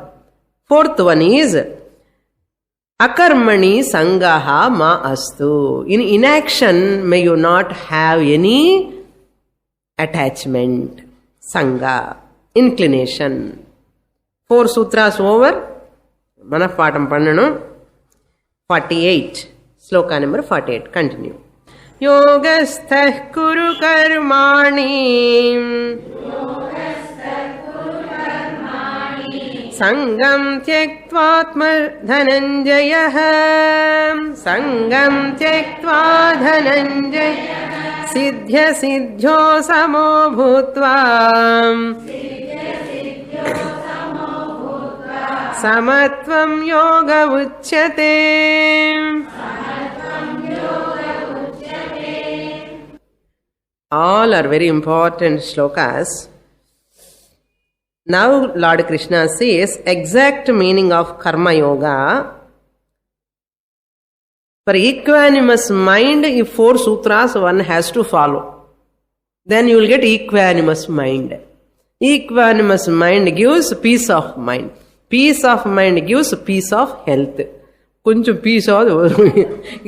Fourth one is akarmani sangaha ma astu. In inaction, may you not have any attachment. Sangha, inclination. 4 sutras over. Manapaatam pannanum. 48. Sloka number 48. Continue. Yogastha kuru karmani sangam tyaktva dhananjayah siddhya siddhyo samo bhutva samatvam yoga uchyate. All are very important shlokas. Now Lord Krishna says exact meaning of karma yoga. For equanimous mind, if 4 sutras one has to follow, then you will get equanimous mind. Equanimous mind gives peace of mind. Peace of mind gives peace of health. கொஞ்சம் piece ஆகுது வரும்,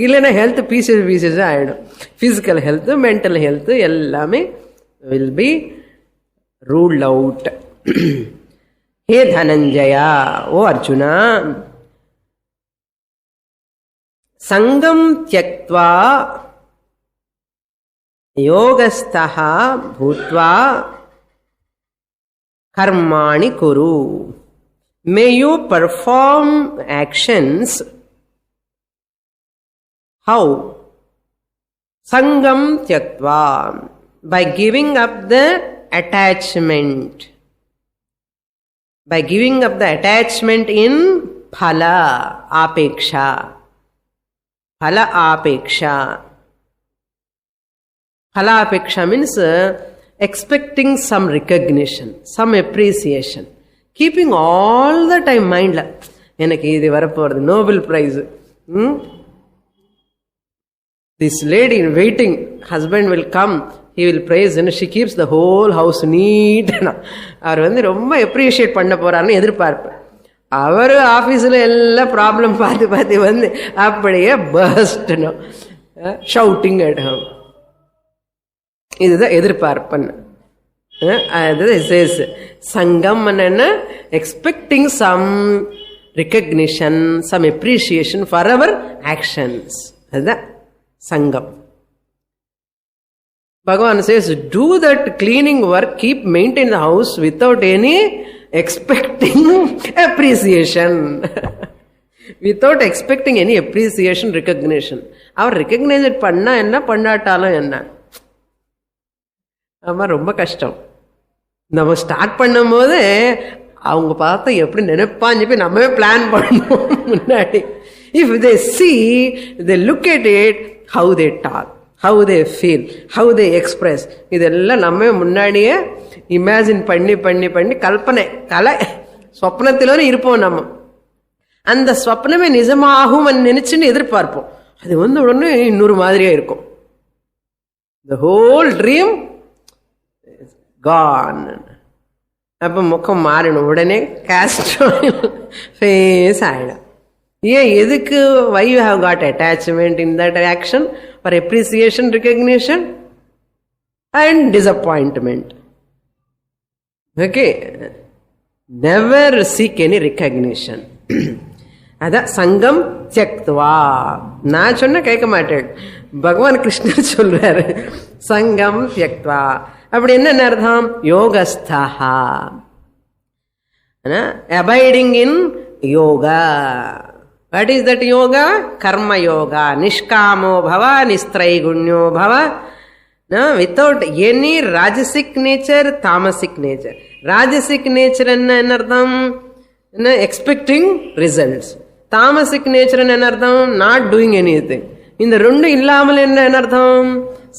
இல்லைன்னா health pieces ஆகிடும். Physical health, mental health எல்லாமே will be ruled out. He Dhananjaya, O Arjuna, Sangam Tyaktva Yogastaha Bhutva Karmani Kuru. May you perform actions. How? Sangam Tyaktva, by giving up the attachment. By giving up the attachment in phala apeksha. Phala apeksha. Phala apeksha means expecting some recognition, some appreciation. Keeping all the time mind la, எனக்கு இது வரப்போறது Nobel Prize. This lady in waiting, husband will come, he will praise, and she keeps the whole house neat. அவர் வந்து ரொம்ப appreciate பண்ண போறாருன்னு எதிர்பார்ப்பேன். அவர் ஆபீஸ்ல எல்லா problem பார்த்து பார்த்து வந்து அப்படியே பர்ஸ்ட் ஷவுட்டிங் at home. இதுதான் எதிர்பார்ப்பேன். Sangam and expecting some recognition, some appreciation for our actions. That's Sangam. Bhagavan says, do that cleaning work, keep maintain the house without any expecting appreciation. Without expecting any appreciation, recognition. Our recognize it panna enna pannaatalam enna. Amma romba kashtam. நம்ம start பண்ணும் போது அவங்க பார்த்தா எப்படி நினைப்பான்னு சொல்லி நம்மவே plan பண்ணணும் முன்னாடி. If they see, they look at it, how they talk, how they feel, how they express, இதெல்லாம் நம்ம முன்னாடியே இமேஜின் பண்ணி பண்ணி பண்ணி கல்பனை கலை சொப்னத்திலும் இருப்போம். நம்ம அந்த சொப்னமே நிஜமாகும் நினைச்சுன்னு எதிர்பார்ப்போம். அது வந்து உடனே இன்னொரு மாதிரியா இருக்கும். The whole dream gone. அப்ப முகம் மாறணும், உடனே காஸ்ட் ஃபேஸ் ஆயிடும். ஏன் எதுக்கு? why you have got attachment in that action? For appreciation, recognition and disappointment. Okay, never seek any recognition. அதான் சங்கம் தியக்த்வா. நான் சொன்ன கேட்க மாட்டேன், பகவான் கிருஷ்ணர் சொல்றாரு சங்கம் தியக்த்வா. அப்படி என்ன அர்த்தம்? யோகஸ்தஹா, abiding in yoga. What is that yoga? Karma yoga. Nishkamo bhava, nistraigunyo bhava. No, without any rajasic nature, tamasic nature. Rajasic nature enna artham? Expecting results. Tamasic nature enna artham? Not doing anything. இந்த ரெண்டு இல்லாமல் என்ன அர்த்தம்?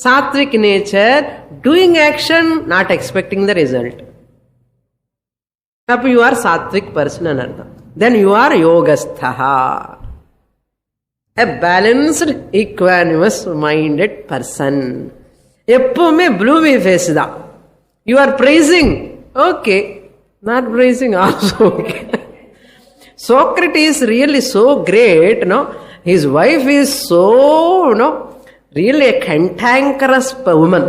Satwik nature, doing action, not expecting the result. அப்ப you are sattvic person ன்னு அர்த்தம். Then you are yogastha, a balanced, equanimous minded person. எப்பவுமே ப்ளூமி face தான். You are praising, okay. Not praising, also okay. Socrates really so great, no? His wife is so, no, really a cantankerous woman.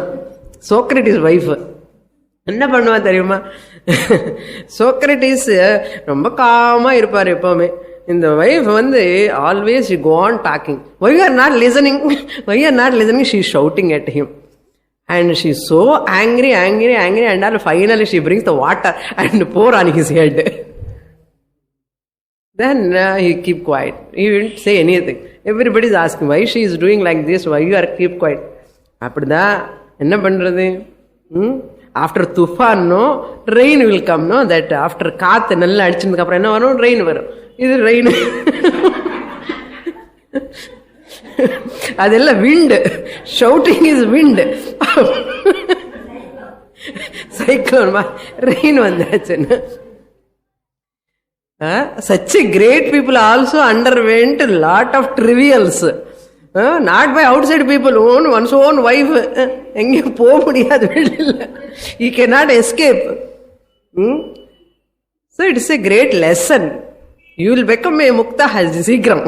Socrates wife என்ன பண்ணுவா தெரியுமா? Socrates ரொம்ப gamma இருப்பார் எப்பவுமே. இந்த wife வந்து always you go on talking. why you are not listening? why you are not listening? She is shouting at him and she is so angry and all finally she brings the water and pour on his head. Then he keep quiet. He won't say anything. Everybody is asking why she is doing like this, why you are keep quiet. அப்படிதான் என்ன பண்றது? After துஃபான் no rain will come. No that after காத்து நல்லா அடிச்சதுக்கு அப்புறம் என்ன வரும்? ரெயின் வரும். இது ரெயின், அதெல்லாம் wind. Shouting is wind. Cyclone rain வந்தாச்சுன்னு. Such a great people also underwent a lot of trivials. Not by outside people, one's own wife. எங்கேயும் போக முடியாது வெளியில். He cannot escape. So it is a great lesson. You will become a mukta சீக்கிரம்.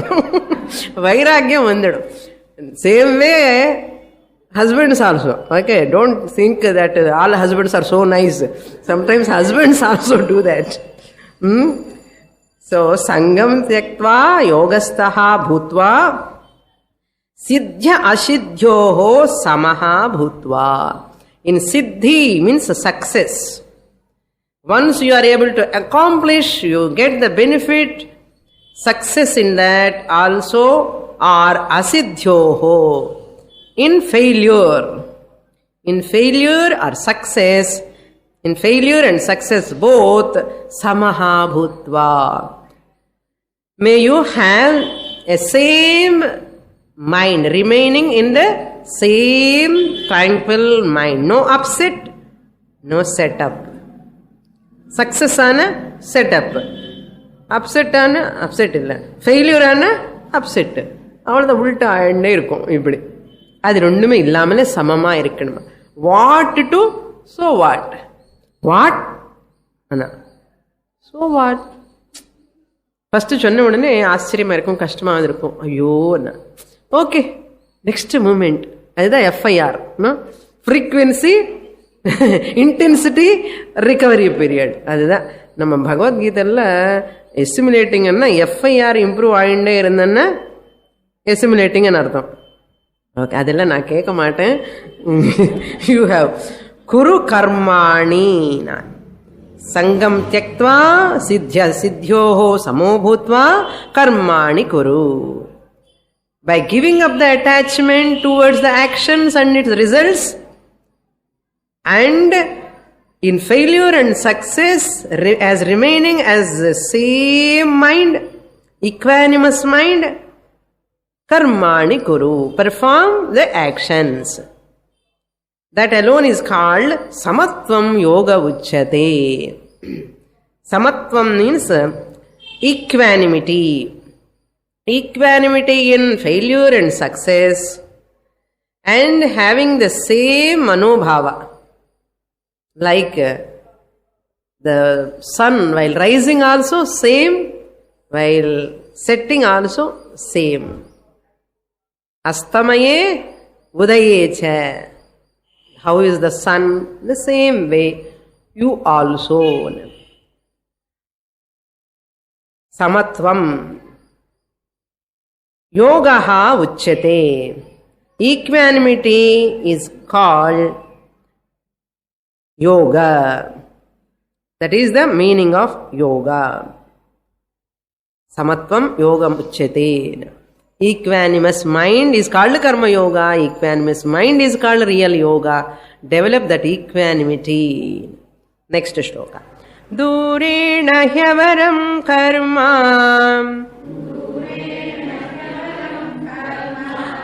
வைராக்கியம் வந்துடும். Same way husbands also. Okay, don't think that all husbands are so nice. Sometimes husbands also do that. So, Sangam Tyaktva Yogastaha Bhutva Siddhya Ashiddhyoho Samaha Bhutva. In Siddhi means success. Once you are able to accomplish, you get the benefit, success in that also, or Asiddhyoho. In failure or success, in failure and success both, Samaha Bhutva. May you have a same mind, remaining in the same tranquil mind. No upset, no setup. Success ana setup. Upset ana upset illa. Failure ana upset. Avladha ulta aayande irukum ipdi. அது ரெண்டுமே இல்லாமலே சமமா இருக்கணும். What to so what Anna so what first சொன்ன உடனே ஆச்சரியமா இருக்கும், கஷ்டமா இருக்கும். ஐயோ அண்ணா ஓகே நெக்ஸ்ட் மூமெண்ட். அதுதான் FIR, frequency intensity recovery period. அதுதான் நம்ம பகவத்கீதையில் எஸ்டிமுலேட்டிங்கன்னா எஃப்ஐஆர் இம்ப்ரூவ் ஆகிட்டே இருந்தேன்னா எஸ்டிமுலேட்டிங்னு அர்த்தம். ஓகே, அதெல்லாம் நான் கேட்க மாட்டேன். யூ ஹாவ் குரு கர்மாணி. நான் சங்கம் தியக்த்வா சித்யோஹோ சமோ பூத்வா கர்மாணி குரு. By giving up the attachment towards the actions and its results, and in failure and success as remaining as the same mind, equanimous mind, karmani kuru, perform the actions. That alone is called samatvam yoga uchyate. Samatvam means equanimity. Equanimity in failure and success, and having the same manobhava. Like the sun while rising also same, while setting also same. Astamaye udayecha. How is the sun? The same way you also. Samatvam yogaha uchyate. Equanimity is called yoga. That is the meaning of yoga. Samatvam yogam uchyate. Equanimous mind is called karma yoga. Equanimous mind is called real yoga. Develop that equanimity. Next shloka. Durena hyavaram karma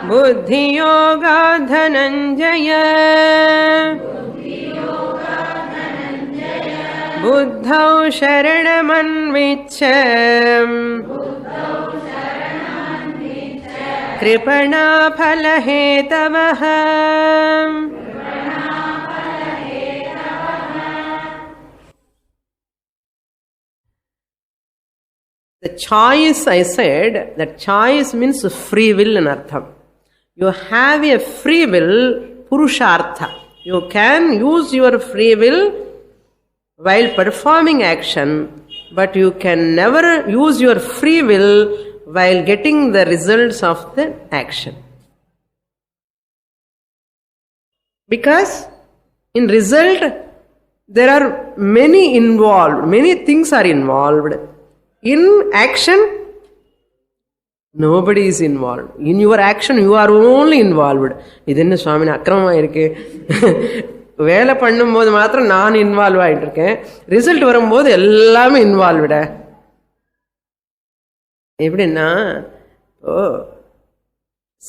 buddhi yoga dhananjaya buddhau sharanamanvicham kripana phalahetavaha. The choice, I said, that choice means free will in artham. You have a free will, purushartha. You can use your free will while performing action, but you can never use your free will while getting the results of the action. Because in result, there are many involved, many things are involved. In action, nobody is involved. In your action, you are only involved. Idenne Swami akramama irukke. வேலை பண்ணும்போது மாத்திரம் நான் involve ஆகிட்டு இருக்கேன், result வரும்போது எல்லாமே இன்வால்வ்ட. எப்படின்னா,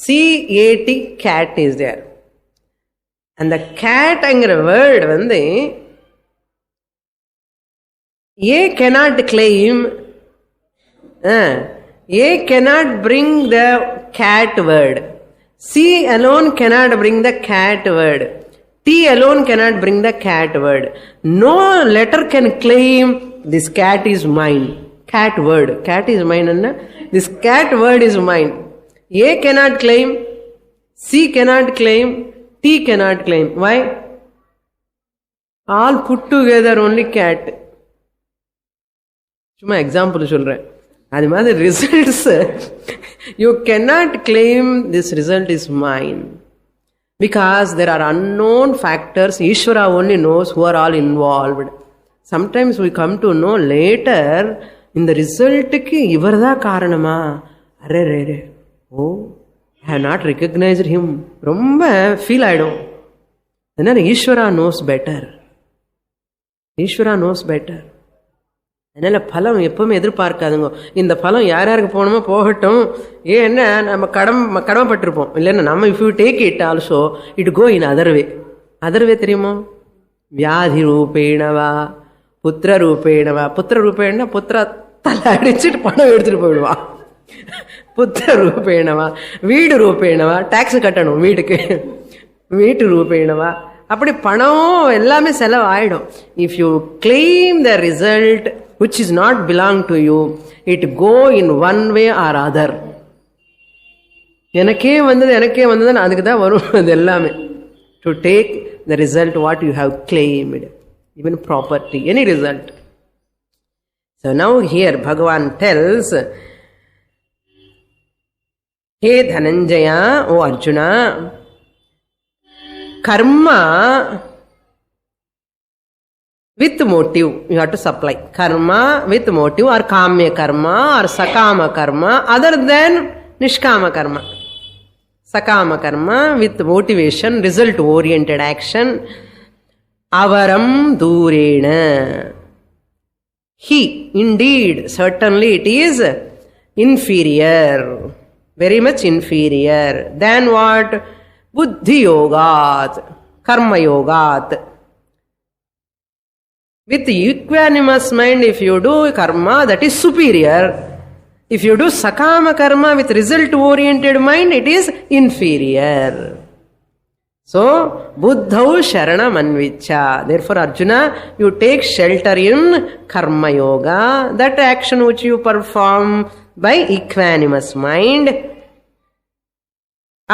CAD gate is there. அந்த கேட்ங்கிற வேர்டு வந்து ஏ cannot claim, A cannot bring the cat word. C alone cannot bring the cat word. T alone cannot bring the cat word. No letter can claim this cat is mine. Cat word. Cat is mine. This cat word is mine. A cannot claim. C cannot claim. T cannot claim. Why? All put together only cat. சும்மா example சொல்றேன். அது மாதிரி results you cannot claim this result is mine because there are unknown factors. ஈஸ்வரா only knows who are all involved. Sometimes we come to know later, இந்த ரிசல்ட்டுக்கு இவர் தான் காரணமா, அரே ரே oh I have not recognised him, ரொம்ப feel ஆயிடும். அதனால Ishwara knows better, Ishwara knows better. அதனால பலம் எப்பவுமே எதிர்பார்க்காதுங்க. இந்த பலம் யார் யாருக்கு போகணுமோ போகட்டும், ஏன்னா நம்ம கடமைப்பட்டிருப்போம் இல்லைன்னா நம்ம if you take it also it go in other way. Other way தெரியுமோ? வியாதி ரூபேணவா புத்திர ரூபேணவா. புத்திர ரூபேணா புத்திர தலை அடிச்சுட்டு பணம் எடுத்துட்டு போயிடுவா. புத்திர ரூபேணவா. வீடு ரூபேணவா, டாக்ஸ் கட்டணும் வீட்டுக்கு, வீட்டு ரூபேணவா. அப்படி பணம் எல்லாமே செலவு ஆயிடும். If you claim the result which is not belong to you, it go in one way or other. எனக்கே வந்தது அதுக்கு தான் வரும் அது எல்லாமே. To take the result what you have claimed, even property, any result. So now here Bhagavan tells, Hey Dhananjaya, O Arjuna, karma with motive you have to supply. Karma with motive, or kamya karma or sakama karma, other than nishkama karma. Sakama karma with motivation, result oriented action. Avaram durena, he indeed certainly it is inferior, very much inferior than what? Buddhi yogat, karma yogat. With equanimous mind, if you do karma, that is superior. If you do sakama karma with result oriented mind, it is inferior. So, buddhau sharanam anvicha. Therefore, Arjuna, you take shelter in karma yoga, that action which you perform by equanimous mind.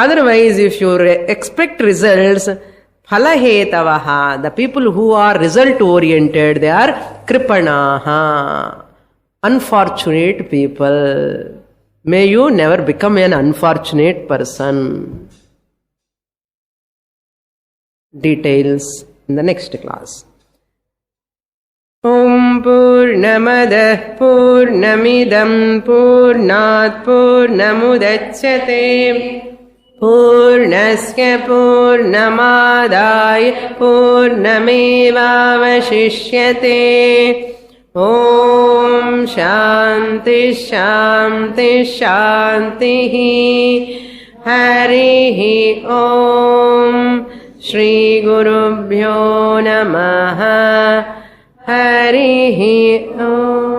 Otherwise, if you expect results, phalahetavaha, the people who are result oriented, they are kripanaha, unfortunate people. May you never become an unfortunate person. Details in the next class. Om Purnamadah Purnamidam Purnat Purnamudachyate Purnasya Purnamadaya Purnamevavashishyate. Om Shanti Shanti Shanti. Harihi Om. Shri Gurubhyo Namaha. Harihi Om.